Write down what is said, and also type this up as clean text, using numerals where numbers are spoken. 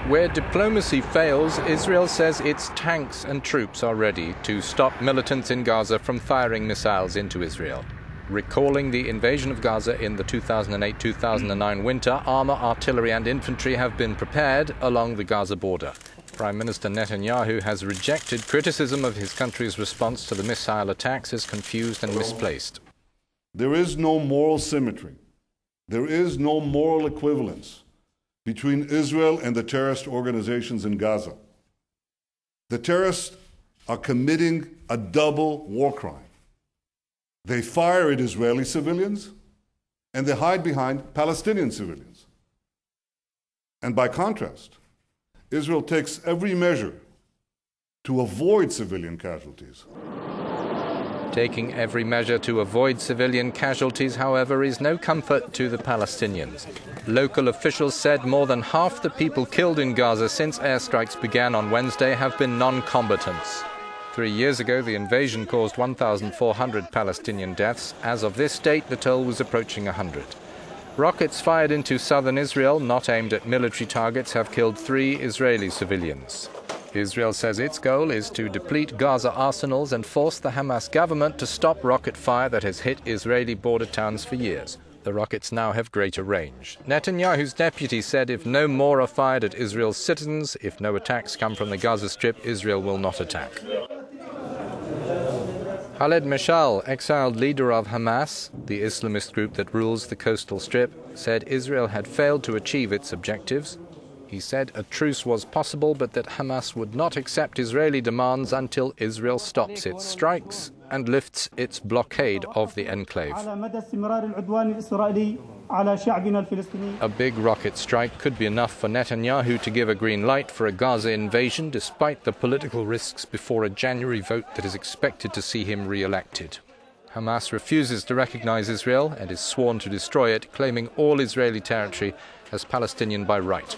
Where diplomacy fails, Israel says its tanks and troops are ready to stop militants in Gaza from firing missiles into Israel. Recalling the invasion of Gaza in the 2008-2009 winter, armour, artillery and infantry have been prepared along the Gaza border. Prime Minister Netanyahu has rejected criticism of his country's response to the missile attacks as confused and misplaced. There is no moral symmetry. There is no moral equivalence between Israel and the terrorist organizations in Gaza. The terrorists are committing a double war crime. They fire at Israeli civilians, and they hide behind Palestinian civilians. And by contrast, Israel takes every measure to avoid civilian casualties. Taking every measure to avoid civilian casualties, however, is no comfort to the Palestinians. Local officials said more than half the people killed in Gaza since airstrikes began on Wednesday have been non-combatants. 3 years ago, the invasion caused 1,400 Palestinian deaths. As of this date, the toll was approaching 100. Rockets fired into southern Israel, not aimed at military targets, have killed 3 Israeli civilians. Israel says its goal is to deplete Gaza arsenals and force the Hamas government to stop rocket fire that has hit Israeli border towns for years. The rockets now have greater range. Netanyahu's deputy said if no more are fired at Israel's citizens, if no attacks come from the Gaza Strip, Israel will not attack. Khaled Mashal, exiled leader of Hamas, the Islamist group that rules the coastal strip, said Israel had failed to achieve its objectives. He said a truce was possible, but that Hamas would not accept Israeli demands until Israel stops its strikes and lifts its blockade of the enclave. A big rocket strike could be enough for Netanyahu to give a green light for a Gaza invasion, despite the political risks before a January vote that is expected to see him re-elected. Hamas refuses to recognize Israel and is sworn to destroy it, claiming all Israeli territory as Palestinian by right.